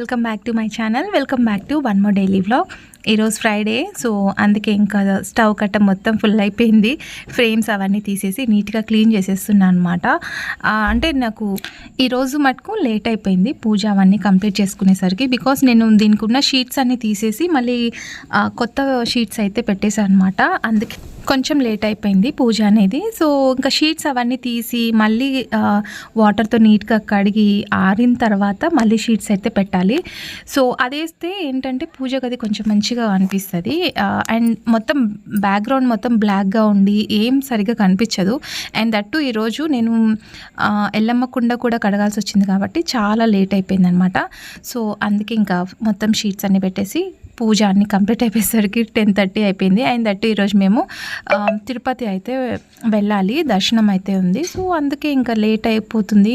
Welcome back to my channel. Welcome back to one more daily vlog. ఈరోజు Friday, so అందుకే ఇంకా stove కట్ట మొత్తం ఫుల్ అయిపోయింది. ఫ్రేమ్స్ అవన్నీ తీసేసి నీట్గా క్లీన్ చేసేస్తున్నాను అనమాట. అంటే నాకు ఈరోజు మటుకు లేట్ అయిపోయింది పూజ అవన్నీ కంప్లీట్ చేసుకునేసరికి. బికాస్ నేను దీనికి ఉన్న షీట్స్ అన్నీ తీసేసి మళ్ళీ కొత్త షీట్స్ అయితే పెట్టేశాను అనమాట. అందుకే కొంచెం లేట్ అయిపోయింది పూజ అనేది. సో ఇంకా షీట్స్ అవన్నీ తీసి మళ్ళీ వాటర్తో నీట్గా కడిగి ఆరిన తర్వాత మళ్ళీ షీట్స్ అయితే పెట్టాలి. సో అదేస్తే ఏంటంటే పూజ గది కొంచెం మంచిగా అనిపిస్తుంది. అండ్ మొత్తం బ్యాక్గ్రౌండ్ మొత్తం బ్లాక్గా ఉండి ఏం సరిగ్గా కనిపించదు. అండ్ దట్టు ఈరోజు నేను ఎల్లమ్మ కుండ కూడా కడగాల్సి వచ్చింది కాబట్టి చాలా లేట్ అయిపోయింది అనమాట. సో అందుకే ఇంకా మొత్తం షీట్స్ అన్నీ పెట్టేసి పూజ అన్ని కంప్లీట్ అయిపోయేసరికి 10:30 అయిపోయింది. అండ్ దట్టు ఈరోజు మేము తిరుపతి అయితే వెళ్ళాలి, దర్శనం అయితే ఉంది. సో అందుకే ఇంకా లేట్ అయిపోతుంది.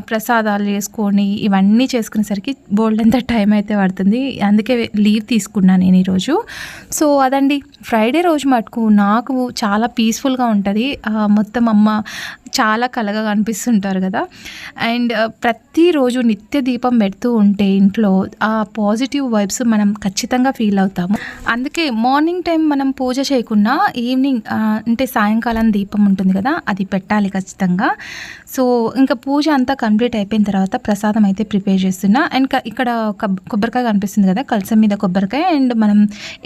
ప్రసాదాలు చేసుకొని ఇవన్నీ చేసుకునేసరికి బోల్డ్ టైం అయితే పడుతుంది. అందుకే లీవ్ తీసుకున్నాను నేను ఈరోజు. సో అదండి ఫ్రైడే రోజు మటుకు నాకు చాలా పీస్ఫుల్గా ఉంటుంది. మొత్తం అమ్మ చాలా కలగా కనిపిస్తుంటారు కదా. అండ్ ప్రతిరోజు నిత్య దీపం పెడుతూ ఉంటే ఇంట్లో ఆ పాజిటివ్ వైబ్స్ మనం ఖచ్చితంగా ఫీల్ అవుతాము. అందుకే మార్నింగ్ టైం మనం పూజ చేయకుండా ఈవినింగ్ అంటే సాయంకాలం దీపం ఉంటుంది కదా, అది పెట్టాలి ఖచ్చితంగా. సో ఇంకా పూజ అంతా కంప్లీట్ అయిపోయిన తర్వాత ప్రసాదం అయితే ప్రిపేర్ చేస్తున్నా. అండ్ ఇక్కడ కొబ్బరికాయ కనిపిస్తుంది కదా, కలసం మీద కొబ్బరికాయ అండ్ మనం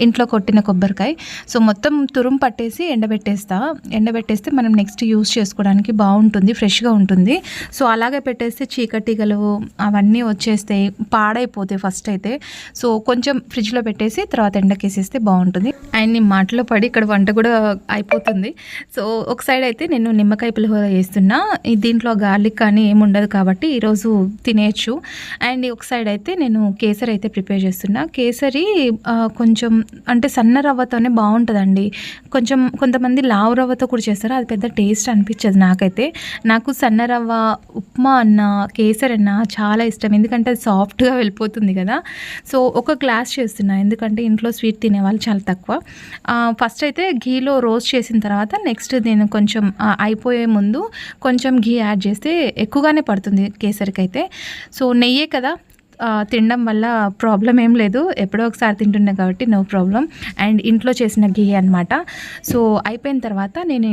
ఇంట్లో కొట్టిన కొబ్బరికాయ. సో మొత్తం తురుము పట్టేసి ఎండబెట్టేస్తే మనం నెక్స్ట్ యూస్ చేసుకోవడానికి బాగుంటుంది, ఫ్రెష్గా ఉంటుంది. సో అలాగే పెట్టేస్తే చీకటిగలు అవన్నీ వచ్చేస్తాయి, పాడైపోతాయి ఫస్ట్ అయితే. సో కొంచెం ఫ్రిడ్జ్లో పెట్టేసి తర్వాత ఎండకేసేస్తే బాగుంటుంది. అండ్ నీ మాటలో పడి ఇక్కడ వంట కూడా అయిపోతుంది. సో ఒక సైడ్ అయితే నేను నిమ్మకాయ పులిహోర చేస్తున్నా. దీంట్లో గార్లిక్ కానీ ఏముండదు కాబట్టి ఈరోజు తినేయచ్చు. అండ్ ఒక సైడ్ అయితే నేను కేసరి అయితే ప్రిపేర్ చేస్తున్నా. కేసరి కొంచెం అంటే సన్న రవ్వతోనే బాగుంటుందండి. కొంతమంది లావు రవ్వతో కూడా చేస్తారు, అది పెద్ద టేస్ట్ అనిపించదు నాకైతే. నాకు సన్న రవ్వ ఉప్మా అన్న కేసరి అన్న చాలా ఇష్టం, ఎందుకంటే అది సాఫ్ట్గా వెళ్ళిపోతుంది కదా. సో ఒక గ్లాస్ చేస్తున్నా, ఎందుకంటే ఇంట్లో స్వీట్ తినేవాళ్ళు చాలా తక్కువ. ఫస్ట్ అయితే ఘీలో రోస్ట్ చేసిన తర్వాత నెక్స్ట్ నేను కొంచెం అయిపోయే ముందు కొంచెం ఘీ యాడ్ చేస్తే ఎక్కువగానే పడుతుంది కేసరికి అయితే. సో నెయ్యే కదా, తినడం వల్ల ప్రాబ్లం ఏం లేదు, ఎప్పుడో ఒకసారి తింటున్నా కాబట్టి నో ప్రాబ్లం. అండ్ ఇంట్లో చేసిన ఘీ అనమాట. సో అయిపోయిన తర్వాత నేను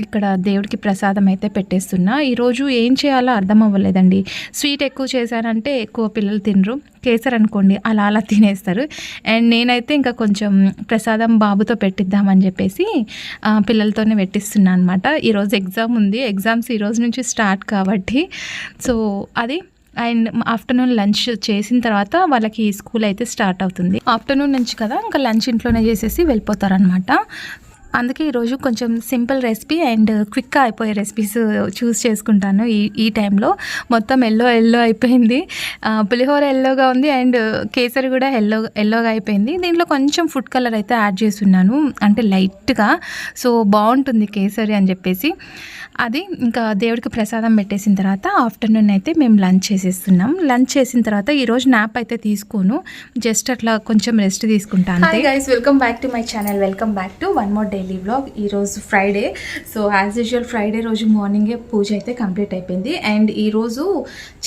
ఇక్కడ దేవుడికి ప్రసాదం అయితే పెట్టేస్తున్నా. ఈరోజు ఏం చేయాలో అర్థం అవ్వలేదండి. స్వీట్ ఎక్కువ చేశానంటే ఎక్కువ పిల్లలు తినరు, కేసరి అనుకోండి అలా తినేస్తారు. అండ్ నేనైతే ఇంకా కొంచెం ప్రసాదం బాబుతో పెట్టిద్దామని చెప్పేసి పిల్లలతోనే పెట్టిస్తున్నాను అనమాట. ఈరోజు ఎగ్జామ్ ఉంది, ఎగ్జామ్స్ ఈరోజు నుంచి స్టార్ట్ కాబట్టి సో అది. అండ్ ఆఫ్టర్నూన్ లంచ్ చేసిన తర్వాత వాళ్ళకి స్కూల్ అయితే స్టార్ట్ అవుతుంది. ఆఫ్టర్నూన్ నుంచి కదా ఇంకా లంచ్ ఇంట్లోనే చేసేసి వెళ్ళిపోతారనమాట. అందుకే ఈరోజు కొంచెం సింపుల్ రెసిపీ అండ్ క్విక్గా అయిపోయే రెసిపీస్ చూస్ చేసుకుంటాను. ఈ టైంలో మొత్తం ఎల్లో అయిపోయింది. పులిహోర ఎల్లోగా ఉంది అండ్ కేసరి కూడా ఎల్లోగా అయిపోయింది. దీంట్లో కొంచెం ఫుడ్ కలర్ అయితే యాడ్ చేస్తున్నాను, అంటే లైట్గా. సో బాగుంటుంది కేసరి అని చెప్పేసి అది. ఇంకా దేవుడికి ప్రసాదం పెట్టేసిన తర్వాత ఆఫ్టర్నూన్ అయితే మేము లంచ్ చేసేస్తున్నాం. లంచ్ చేసిన తర్వాత ఈరోజు నాప్ అయితే తీసుకోను, జస్ట్ అట్లా కొంచెం రెస్ట్ తీసుకుంటాను. Hi guys, welcome back to my channel. Welcome back to one more daily vlog. ఈరోజు Friday. So as usual Friday రోజు మార్నింగే పూజ అయితే కంప్లీట్ అయిపోయింది. అండ్ ఈరోజు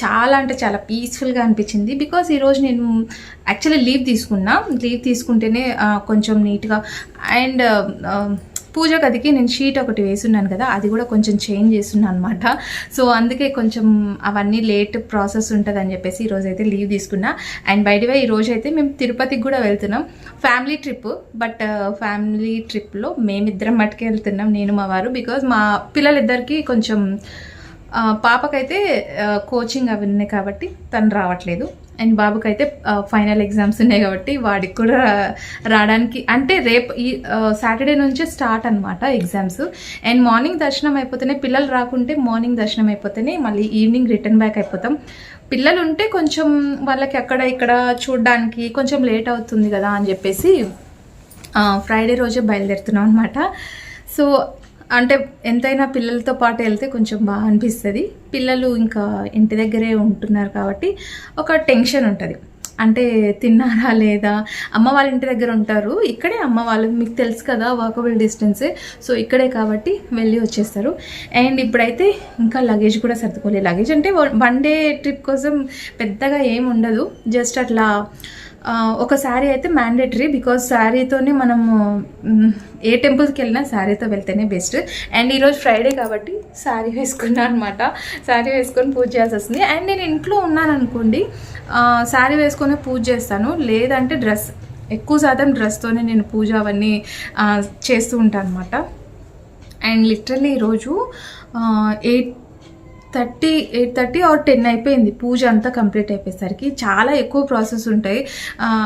చాలా అంటే చాలా పీస్ఫుల్గా అనిపించింది. బికాస్ ఈరోజు నేను యాక్చువల్లీ లీవ్ తీసుకుంటేనే కొంచెం నీట్గా. అండ్ పూజ గదికి నేను షీట్ ఒకటి వేసున్నాను కదా, అది కూడా కొంచెం చేంజ్ చేస్తున్నాను అనమాట. సో అందుకే కొంచెం అవన్నీ లేట్ ప్రాసెస్ ఉంటుంది అని చెప్పేసి ఈరోజు అయితే లీవ్ తీసుకున్నా. అండ్ బై ది వే ఈరోజు అయితే మేము తిరుపతికి కూడా వెళ్తున్నాం, ఫ్యామిలీ ట్రిప్. బట్ ఫ్యామిలీ ట్రిప్లో మేమిద్దరం మట్టుకే వెళ్తున్నాం, నేను మా వారు. బికాజ్ మా పిల్లలిద్దరికి కొంచెం పాపకైతే కోచింగ్ అవి ఉన్నాయి కాబట్టి తను రావట్లేదు. అండ్ బాబుకైతే ఫైనల్ ఎగ్జామ్స్ ఉన్నాయి కాబట్టి వాడికి కూడా రావడానికి, అంటే రేపు ఈ సాటర్డే నుంచే స్టార్ట్ అనమాట ఎగ్జామ్స్. అండ్ మార్నింగ్ దర్శనం అయిపోతేనే, పిల్లలు రాకుంటే మార్నింగ్ దర్శనం అయిపోతేనే మళ్ళీ ఈవినింగ్ రిటర్న్ బ్యాక్ అయిపోతాం. పిల్లలు ఉంటే కొంచెం వాళ్ళకి అక్కడ ఇక్కడ చూడడానికి కొంచెం లేట్ అవుతుంది కదా అని చెప్పేసి ఫ్రైడే రోజే బయలుదేరుతున్నాం అనమాట. సో అంటే ఎంతైనా పిల్లలతో పాటు వెళ్తే కొంచెం బాగా అనిపిస్తుంది. పిల్లలు ఇంకా ఇంటి దగ్గరే ఉంటున్నారు కాబట్టి ఒక టెన్షన్ ఉంటుంది, అంటే తిన్నారా లేదా, అమ్మ వాళ్ళ ఇంటి దగ్గర ఉంటారు, ఇక్కడే అమ్మ వాళ్ళు, మీకు తెలుసు కదా వాకబుల్ డిస్టెన్సే, సో ఇక్కడే కాబట్టి వెళ్ళి వచ్చేస్తారు. అండ్ ఇప్పుడైతే ఇంకా లగేజ్ కూడా సర్దుకోలేదు. లగేజ్ అంటే 1 డే ట్రిప్ కోసం పెద్దగా ఏం ఉండదు, జస్ట్ అట్లా ఒక శారీ అయితే మ్యాండేటరీ, బికాజ్ శారీతోనే మనము ఏ టెంపుల్స్కి వెళ్ళినా శారీతో వెళ్తేనే బెస్ట్. అండ్ ఈరోజు ఫ్రైడే కాబట్టి శారీ వేసుకున్నాను అనమాట. శారీ వేసుకొని పూజ చేయాల్సి వస్తుంది. అండ్ నేను ఇంట్లో ఉన్నాను అనుకోండి, శారీ వేసుకొని పూజ చేస్తాను, లేదంటే డ్రెస్, ఎక్కువ శాతం డ్రెస్తోనే నేను పూజ అవన్నీ చేస్తూ ఉంటాను అనమాట. అండ్ లిటరల్లీ ఈరోజు 8:30 or 10 అయిపోయింది పూజ అంతా కంప్లీట్ అయిపోయేసరికి. చాలా ఎక్కువ ప్రాసెస్ ఉంటాయి,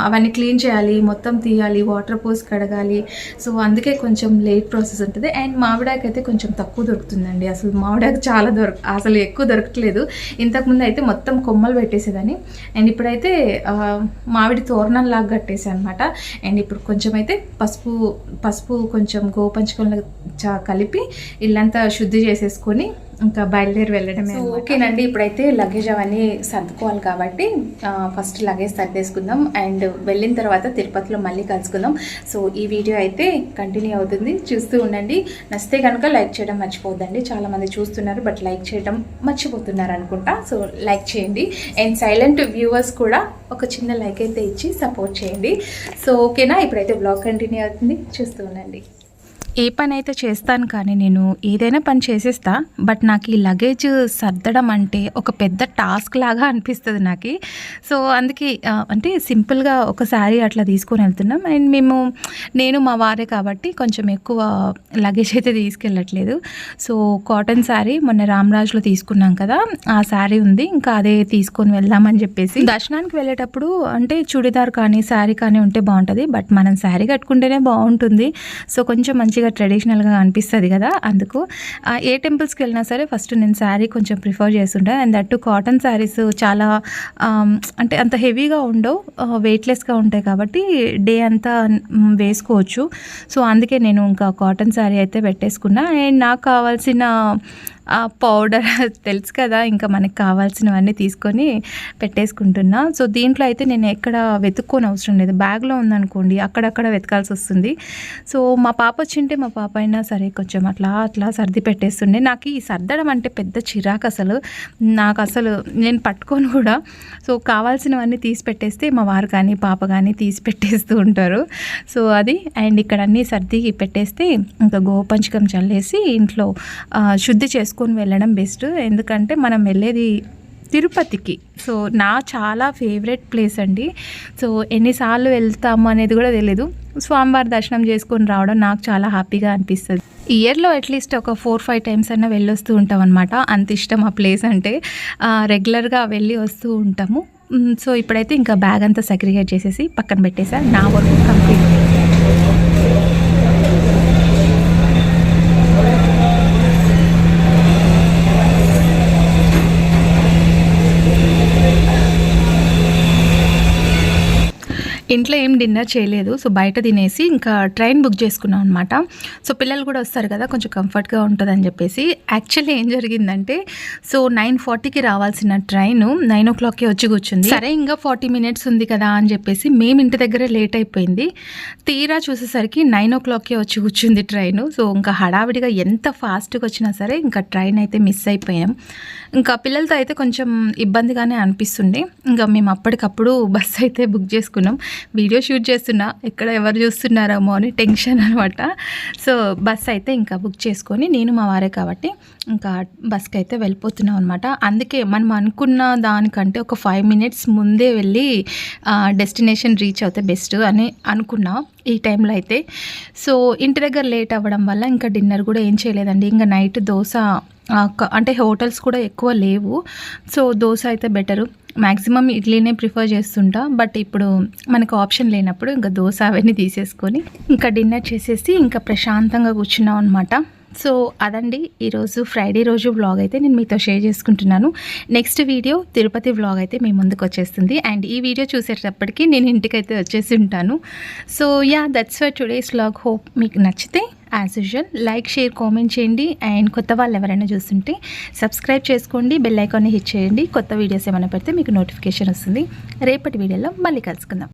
అవన్నీ క్లీన్ చేయాలి, మొత్తం తీయాలి, వాటర్ పోసి కడగాలి. సో అందుకే కొంచెం లేట్ ప్రాసెస్ ఉంటుంది. అండ్ మామిడాకు అయితే కొంచెం తక్కువ దొరుకుతుందండి, అసలు మామిడాకు చాలా అసలు ఎక్కువ దొరకట్లేదు. ఇంతకుముందు అయితే మొత్తం కొమ్మలు పెట్టేసేదని, అండ్ ఇప్పుడైతే మామిడి తోరణంలాగా కట్టేసాను అనమాట. అండ్ ఇప్పుడు కొంచెం అయితే పసుపు కొంచెం గోపంచకంలో కలిపి ఇల్లంతా శుద్ధి చేసేసుకొని ఇంకా బయలుదేరి వెళ్ళడమే. ఓకేనండి, ఇప్పుడైతే లగేజ్ అవన్నీ సర్దుకోవాలి కాబట్టి ఫస్ట్ లగేజ్ సర్దేసుకుందాం. అండ్ వెళ్ళిన తర్వాత తిరుపతిలో మళ్ళీ కలుసుకుందాం. సో ఈ వీడియో అయితే కంటిన్యూ అవుతుంది, చూస్తూ ఉండండి. నచ్చితే కనుక లైక్ చేయడం మర్చిపోద్దండి. చాలామంది చూస్తున్నారు బట్ లైక్ చేయడం మర్చిపోతున్నారు అనుకుంటా, సో లైక్ చేయండి. అండ్ సైలెంట్ వ్యూవర్స్ కూడా ఒక చిన్న లైక్ అయితే ఇచ్చి సపోర్ట్ చేయండి. సో ఓకేనా, ఇప్పుడైతే బ్లాగ్ కంటిన్యూ అవుతుంది, చూస్తూ ఉండండి. ఏ పని అయితే చేస్తాను కానీ నేను ఏదైనా పని చేసేస్తా, బట్ నాకు ఈ లగేజ్ సర్దడం అంటే ఒక పెద్ద టాస్క్ లాగా అనిపిస్తుంది నాకు. సో అందుకే అంటే సింపుల్గా ఒక శారీ అట్లా తీసుకొని వెళ్తున్నాం. అండ్ నేను మా వారే కాబట్టి కొంచెం ఎక్కువ లగేజ్ అయితే తీసుకెళ్ళట్లేదు. సో కాటన్ శారీ మొన్న రామరాజ్లో తీసుకున్నాం కదా, ఆ శారీ ఉంది, ఇంకా అదే తీసుకొని వెళ్దామని చెప్పేసి. దర్శనానికి వెళ్ళేటప్పుడు అంటే చుడిదార్ కానీ శారీ కానీ ఉంటే బాగుంటుంది, బట్ మనం శారీ కట్టుకుంటేనే బాగుంటుంది. సో కొంచెం మంచిగా ట్రెడిషనల్గా అనిపిస్తుంది కదా, అందుకు ఏ టెంపుల్స్కి వెళ్ళినా సరే ఫస్ట్ నేను శారీ కొంచెం ప్రిఫర్ చేస్తుంటాను. అండ్ దట్టు కాటన్ శారీస్ చాలా అంటే అంత హెవీగా ఉండవు, వెయిట్లెస్గా ఉంటాయి కాబట్టి డే అంతా వేసుకోవచ్చు. సో అందుకే నేను ఇంకా కాటన్ శారీ అయితే పెట్టేసుకున్నా. అండ్ నాకు కావాల్సిన పౌడర్ తెలుసు కదా, ఇంకా మనకి కావాల్సినవన్నీ తీసుకొని పెట్టేసుకుంటున్నా. సో దీంట్లో అయితే నేను ఎక్కడ వెతుక్కొని అవసరం లేదు, బ్యాగ్లో ఉందనుకోండి అక్కడక్కడ వెతకాల్సి వస్తుంది. సో మా పాప వచ్చింటే మా పాప అయినా సరే కొంచెం అట్లా సర్ది పెట్టేస్తుండే. నాకు ఈ సర్దడం అంటే పెద్ద చిరాకు, అసలు నేను పట్టుకొని కూడా. సో కావాల్సినవన్నీ తీసి పెట్టేస్తే మా వారు కానీ పాప కానీ తీసి పెట్టేస్తూ ఉంటారు. సో అది, అండ్ ఇక్కడ అన్నీ సర్ది పెట్టేస్తే ఇంకా గోపంచకం చల్లేసి ఇంట్లో శుద్ధి చేసుకొని వెళ్ళడం బెస్ట్. ఎందుకంటే మనం వెళ్ళేది తిరుపతికి. సో నా చాలా ఫేవరెట్ ప్లేస్ అండి. సో ఎన్నిసార్లు వెళ్తాము అనేది కూడా తెలీదు. స్వామివారి దర్శనం చేసుకొని రావడం నాకు చాలా హ్యాపీగా అనిపిస్తుంది. ఇయర్లో అట్లీస్ట్ ఒక 4-5 టైమ్స్ అయినా వెళ్ళొస్తూ ఉంటాం అనమాట, అంత ఇష్టం ఆ ప్లేస్ అంటే. రెగ్యులర్గా వెళ్ళి వస్తూ ఉంటాము. సో ఇప్పుడైతే ఇంకా బ్యాగ్ అంతా సెగ్రిగేట్ చేసేసి పక్కన పెట్టేసా, నా వర్క్ కంప్లీట్. ఇంట్లో ఏం డిన్నర్ చేయలేదు, సో బయట తినేసి ఇంకా ట్రైన్ బుక్ చేసుకున్నాం అనమాట. సో పిల్లలు కూడా వస్తారు కదా, కొంచెం కంఫర్ట్గా ఉంటుందని చెప్పేసి. యాక్చువల్లీ ఏం జరిగిందంటే, సో 9:40కి రావాల్సిన ట్రైన్ 9 o'clockకే వచ్చి కూర్చుంది. సరే ఇంకా 40 minutes ఉంది కదా అని చెప్పేసి మేము ఇంటి దగ్గరే లేట్ అయిపోయింది. తీరా చూసేసరికి 9 o'clockకే వచ్చి కూర్చుంది ట్రైన్. సో ఇంకా హడావిడిగా ఎంత ఫాస్ట్గా వచ్చినా సరే ఇంకా ట్రైన్ అయితే మిస్ అయిపోయాం. ఇంకా పిల్లలతో అయితే కొంచెం ఇబ్బందిగానే అనిపిస్తుండే. ఇంకా మేము అప్పటికప్పుడు బస్ అయితే బుక్ చేసుకున్నాం. వీడియో షూట్ చేస్తున్నా, ఎక్కడ ఎవరు చూస్తున్నారేమో అని టెన్షన్ అనమాట. సో బస్ అయితే ఇంకా బుక్ చేసుకొని నేను మా వారే కాబట్టి ఇంకా బస్కి అయితే వెళ్ళిపోతున్నాం అనమాట. అందుకే మనం అనుకున్న దానికంటే ఒక 5 minutes ముందే వెళ్ళి డెస్టినేషన్ రీచ్ అవుతే బెస్ట్ అని అనుకున్నా ఈ టైంలో అయితే. సో ఇంటి దగ్గర లేట్ అవ్వడం వల్ల ఇంకా డిన్నర్ కూడా ఏం చేయలేదండి. ఇంకా నైట్ దోశ, అంటే హోటల్స్ కూడా ఎక్కువ లేవు, సో దోశ అయితే బెటరు. మ్యాక్సిమం ఇడ్లీనే ప్రిఫర్ చేస్తుంటా, బట్ ఇప్పుడు మనకు ఆప్షన్ లేనప్పుడు ఇంకా దోశ అవన్నీ తీసేసుకొని ఇంకా డిన్నర్ చేసేసి ఇంకా ప్రశాంతంగా కూర్చున్నాం అనమాట. సో అదండి ఈరోజు ఫ్రైడే రోజు వ్లాగ్ అయితే నేను మీతో షేర్ చేసుకుంటున్నాను. నెక్స్ట్ వీడియో తిరుపతి వ్లాగ్ అయితే మీ ముందుకు వచ్చేస్తుంది. అండ్ ఈ వీడియో చూసేటప్పటికి నేను ఇంటికైతే వచ్చేసి ఉంటాను. So yeah, that's for today's vlog. Hope మీకు నచ్చితే as usual like, share, comment చేయండి. అండ్ కొత్త వాళ్ళు ఎవరైనా చూస్తుంటే సబ్స్క్రైబ్ చేసుకోండి, బెల్ ఐకాన్ని హిట్ చేయండి. కొత్త వీడియోస్ ఏమైనా పెడితే మీకు నోటిఫికేషన్ వస్తుంది. రేపటి వీడియోలో మళ్ళీ కలుసుకుందాం.